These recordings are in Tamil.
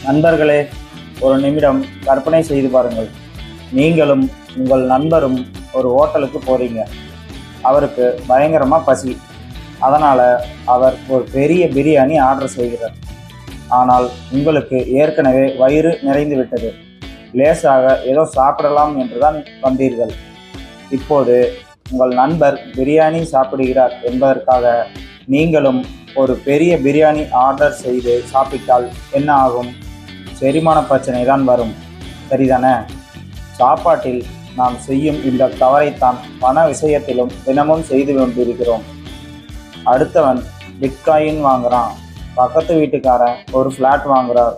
நண்பர்களே, ஒரு நிமிடம் கற்பனை செய்து பாருங்கள். நீங்களும் உங்கள் நண்பரும் ஒரு ஹோட்டலுக்கு போறீங்க. அவருக்கு பயங்கரமாக பசி. அதனால் அவர் ஒரு பெரிய பிரியாணி ஆர்டர் செய்கிறார். ஆனால் உங்களுக்கு ஏற்கனவே வயிறு நிறைந்து விட்டது. லேசாக ஏதோ சாப்பிடலாம் என்றுதான் வந்தீர்கள். இப்போது உங்கள் நண்பர் பிரியாணி சாப்பிடுகிறார் என்பதற்காக நீங்களும் ஒரு பெரிய பிரியாணி ஆர்டர் செய்து சாப்பிட்டால் என்ன ஆகும்? செரிமான பிரச்சனை தான் வரும். சரிதானே? சாப்பாட்டில் நாம் செய்யும் இந்த தவறைத்தான் பண விஷயத்திலும் தினமும் செய்து கொண்டிருக்கிறோம். அடுத்தவன் பிட்காயின் வாங்குறான், பக்கத்து வீட்டுக்காரன் ஒரு ஃப்ளாட் வாங்குறார்,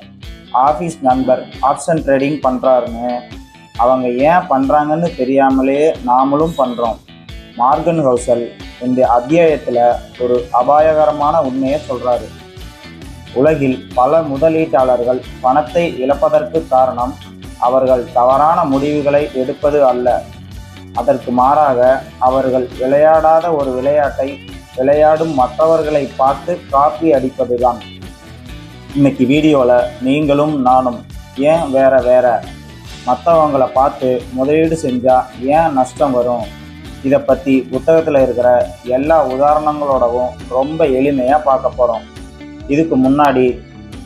ஆஃபீஸ் நண்பர் ஆப்ஷன் ட்ரேடிங் பண்ணுறாருன்னு அவங்க ஏன் பண்ணுறாங்கன்னு தெரியாமலே நாமளும் பண்ணுறோம். மார்கன் ஹவுசல் இந்த அத்தியாயத்தில் ஒரு அபாயகரமான உண்மையை சொல்கிறாரு. உலகில் பல முதலீட்டாளர்கள் பணத்தை இழப்பதற்கு காரணம் அவர்கள் தவறான முடிவுகளை எடுப்பது அல்ல. அதற்கு மாறாக அவர்கள் விளையாடாத ஒரு விளையாட்டை விளையாடும் மற்றவர்களை பார்த்து காப்பி அடிப்பதுதான். இன்னைக்கு வீடியோவில் நீங்களும் நானும் ஏன் வேற மற்றவங்களை பார்த்து முதலீடு செஞ்சால் ஏன் நஷ்டம் வரும், இதை பற்றி புத்தகத்தில் இருக்கிற எல்லா உதாரணங்களோடவும் ரொம்ப எளிமையாக பார்க்க போகிறோம். இதுக்கு முன்னாடி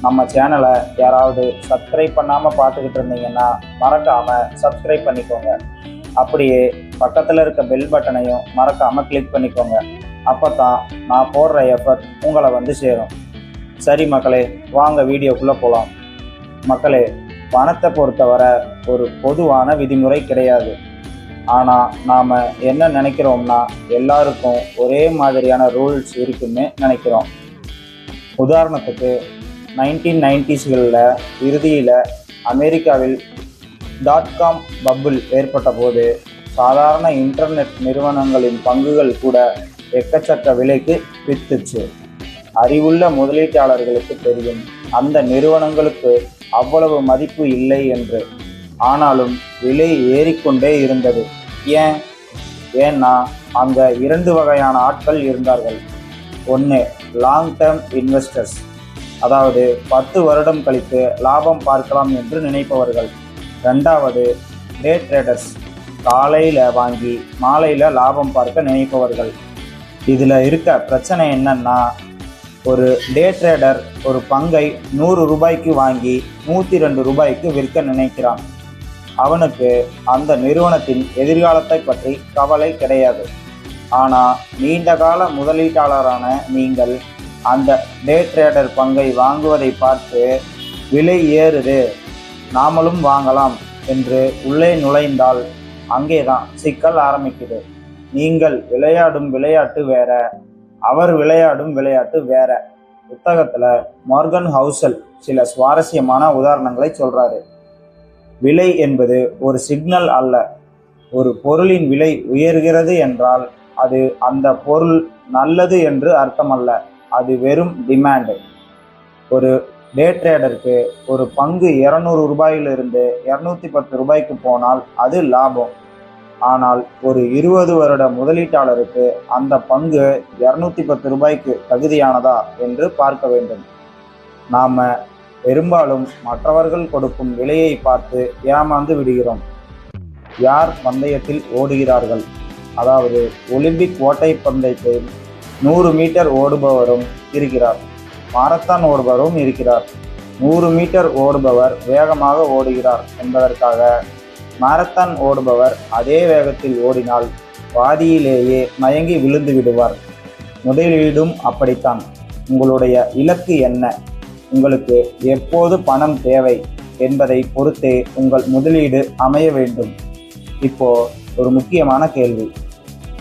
நம்ம சேனலை யாராவது சப்ஸ்கிரைப் பண்ணாமல் பார்த்துக்கிட்டு இருந்தீங்கன்னா மறக்காமல் சப்ஸ்கிரைப் பண்ணிக்கோங்க. அப்படியே பக்கத்தில் இருக்க பெல் பட்டனையும் மறக்காமல் கிளிக் பண்ணிக்கோங்க. அப்போ தான் நான் போடுற எஃபர்ட் உங்களை வந்து சேரும். சரி மக்களே, வாங்க வீடியோக்குள்ளே போகலாம். மக்களே, பணத்தை பொறுத்தவரை ஒரு பொதுவான விதிமுறை கிடையாது. ஆனால் நாம் என்ன நினைக்கிறோம்னா எல்லாருக்கும் ஒரே மாதிரியான ரூல்ஸ் இருக்குன்னு நினைக்கிறோம். உதாரணத்துக்கு 1990s இறுதியில் அமெரிக்காவில் .com பபுள் ஏற்பட்ட போது சாதாரண இன்டர்நெட் நிறுவனங்களின் பங்குகள் கூட எக்கச்சக்க விலைக்கு வித்துச்சு. அறிவுள்ள முதலீட்டாளர்களுக்கு தெரியும் அந்த நிறுவனங்களுக்கு அவ்வளவு மதிப்பு இல்லை என்று. ஆனாலும் விலை ஏறிக்கொண்டே இருந்தது. ஏன்னா அங்கே 2 வகையான ஆட்கள் இருந்தார்கள். ஒன்று லாங் டேர்ம் இன்வெஸ்டர்ஸ், அதாவது 10 வருடம் கழித்து லாபம் பார்க்கலாம் என்று நினைப்பவர்கள். 2வது டே ட்ரேடர்ஸ், காலையில் வாங்கி மாலையில் லாபம் பார்க்க நினைப்பவர்கள். இதில் இருக்க பிரச்சனை என்னன்னா, ஒரு டே ட்ரேடர் ஒரு பங்கை 100 ரூபாய்க்கு வாங்கி 102 ரூபாய்க்கு விற்க நினைக்கிறான். அவனுக்கு அந்த நிறுவனத்தின் எதிர்காலத்தை பற்றி கவலை கிடையாது. ஆனால் நீண்டகால முதலீட்டாளரான நீங்கள் அந்த டே ட்ரேடர் பங்கை வாங்குவதை பார்த்து விலை ஏறுது, நாமளும் வாங்கலாம் என்று உள்ளே நுழைந்தால் அங்கேதான் சிக்கல் ஆரம்பிக்குது. நீங்கள் விளையாடும் விளையாட்டு வேற, அவர் விளையாடும் விளையாட்டு வேற. புத்தகத்தில் மார்கன் ஹவுசல் சில சுவாரஸ்யமான உதாரணங்களை சொல்கிறாரு. விலை என்பது ஒரு சிக்னல் அல்ல. ஒரு பொருளின் விலை உயர்கிறது என்றால் அது அந்த பொருள் நல்லது என்று அர்த்தமல்ல, அது வெறும் டிமாண்டு. ஒரு டே ட்ரேடருக்கு ஒரு பங்கு 200 ரூபாயிலிருந்து 210 ரூபாய்க்கு போனால் அது லாபம். ஆனால் ஒரு 20 வருட முதலீட்டாளருக்கு அந்த பங்கு 210 ரூபாய்க்கு தகுதியானதா என்று பார்க்க வேண்டும். நாம் பெரும்பாலும் மற்றவர்கள் கொடுக்கும் விலையை பார்த்து ஏமாந்து விடுகிறோம். யார் பந்தயத்தில் ஓடுகிறார்கள், அதாவது ஒலிம்பிக் ஓட்டை பந்தயத்தில் 100 மீட்டர் ஓடுபவரும் இருக்கிறார், மாரத்தான் ஓடுபவரும் இருக்கிறார். 100 மீட்டர் ஓடுபவர் வேகமாக ஓடுகிறார் என்பதற்காக மாரத்தான் ஓடுபவர் அதே வேகத்தில் ஓடினால் பாதியிலேயே மயங்கி விழுந்து விடுவார். முதலீடும் அப்படித்தான். உங்களுடைய இலக்கு என்ன, உங்களுக்கு எப்போது பணம் தேவை என்பதை பொறுத்தே உங்கள் முதலீடு அமைய வேண்டும். இப்போ ஒரு முக்கியமான கேள்வி,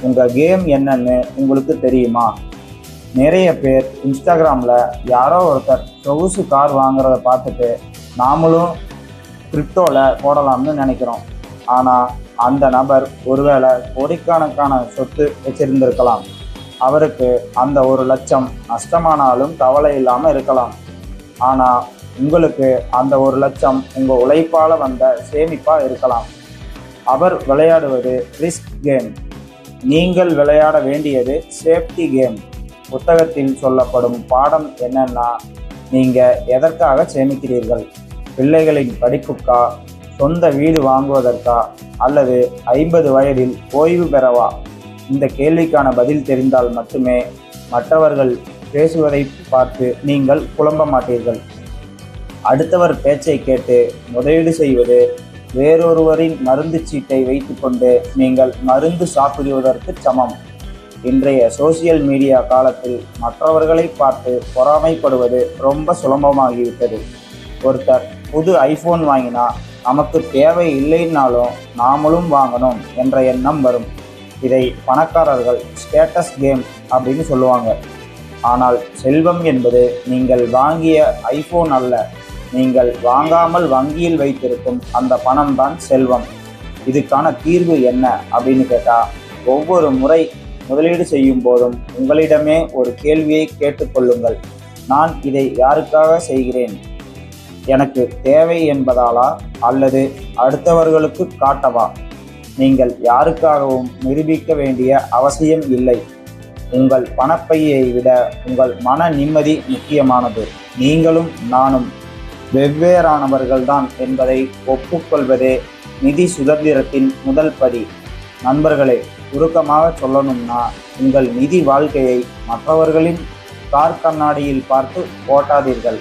உங்கள் கேம் என்னன்னு உங்களுக்கு தெரியுமா? நிறைய பேர் இன்ஸ்டாகிராமில் யாரோ ஒருத்தர் சொகுசு கார் வாங்குறத பார்த்துட்டு நாமளும் கிரிப்டோவில் போடலாம்னு நினைக்கிறோம். ஆனால் அந்த நபர் ஒருவேளை கோடிக்கணக்கான சொத்து வச்சிருந்திருக்கலாம். அவருக்கு அந்த 1 லட்சம் நஷ்டமானாலும் கவலை இல்லாமல் இருக்கலாம். ஆனால் உங்களுக்கு அந்த 1 லட்சம் உங்கள் உழைப்பால் வந்த சேமிப்பாக இருக்கலாம். அவர் விளையாடுவது ரிஸ்க் கேம், நீங்கள் விளையாட வேண்டியது சேஃப்டி கேம். புத்தகத்தில் சொல்லப்படும் பாடம் என்னன்னா, நீங்கள் எதற்காக சேமிக்கிறீர்கள், பிள்ளைகளின் படிப்புக்கா, சொந்த வீடு வாங்குவதற்கா, அல்லது 50 வயதில் ஓய்வு பெறவா? இந்த கேள்விக்கான பதில் தெரிந்தால் மட்டுமே மற்றவர்கள் பேசுவதை பார்த்து நீங்கள் குழம்ப மாட்டீர்கள். அடுத்தவர் பேச்சை கேட்டு முதலீடு செய்வது வேறொருவரின் மருந்து சீட்டை வைத்துக்கொண்டு நீங்கள் மருந்து சாப்பிடுவதற்கு சமம். இன்றைய சோசியல் மீடியா காலத்தில் மற்றவர்களை பார்த்து பொறாமைப்படுவது ரொம்ப சுலபமாகிவிட்டது. ஒருத்தர் புது ஐஃபோன் வாங்கினா நமக்கு தேவை இல்லைன்னாலும் நாமளும் வாங்கணும் என்ற எண்ணம் வரும். இதை பணக்காரர்கள் ஸ்டேட்டஸ் கேம் அப்படின்னு சொல்லுவாங்க. ஆனால் செல்வம் என்பது நீங்கள் வாங்கிய ஐஃபோன் அல்ல, நீங்கள் வாங்காமல் வங்கியில் வைத்திருக்கும் அந்த பணம் தான் செல்வம். இதுக்கான தீர்வு என்ன அப்படின்னு கேட்டால், ஒவ்வொரு முறை முதலீடு செய்யும் போதும் உங்களிடமே ஒரு கேள்வியை கேட்டுக்கொள்ளுங்கள். நான் இதை யாருக்காக செய்கிறேன்? எனக்கு தேவை என்பதாலா அல்லது அடுத்தவர்களுக்கு காட்டவா? நீங்கள் யாருக்காகவும் நிரூபிக்க வேண்டிய அவசியம் இல்லை. உங்கள் பணப்பையை விட உங்கள் மன நிம்மதி முக்கியமானது. நீங்களும் நானும் வெவ்வேறானவர்கள்தான் என்பதை ஒப்புக்கொள்வதே நிதி சுதந்திரத்தின் முதல் படி. நண்பர்களே, சுருக்கமாக சொல்லணும்னா, உங்கள் நிதி வாழ்க்கையை மற்றவர்களின் கார் கண்ணாடியில் பார்த்து ஓட்டாதீர்கள்.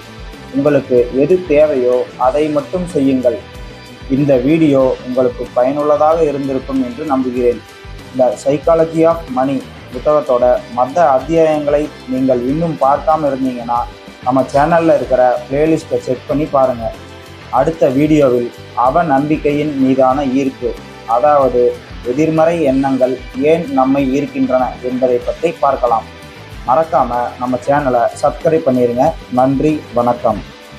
உங்களுக்கு எது தேவையோ அதை மட்டும் செய்யுங்கள். இந்த வீடியோ உங்களுக்கு பயனுள்ளதாக இருந்திருக்கும் என்று நம்புகிறேன். இந்த சைக்காலஜி ஆஃப் மணி புத்தகத்தோட மற்ற அத்தியாயங்களை நீங்கள் இன்னும் பார்க்காம இருந்தீங்கன்னா நம்ம சேனலில் இருக்கிற பிளேலிஸ்ட்டை செக் பண்ணி பாருங்கள். அடுத்த வீடியோவில் அவநம்பிக்கையின் மீதான ஈர்ப்பு, அதாவது எதிர்மறை எண்ணங்கள் ஏன் நம்மை ஈர்க்கின்றன என்பதை பற்றி பார்க்கலாம். மறக்காமல் நம்ம சேனலை சப்ஸ்கிரைப் பண்ணிடுங்க. நன்றி, வணக்கம்.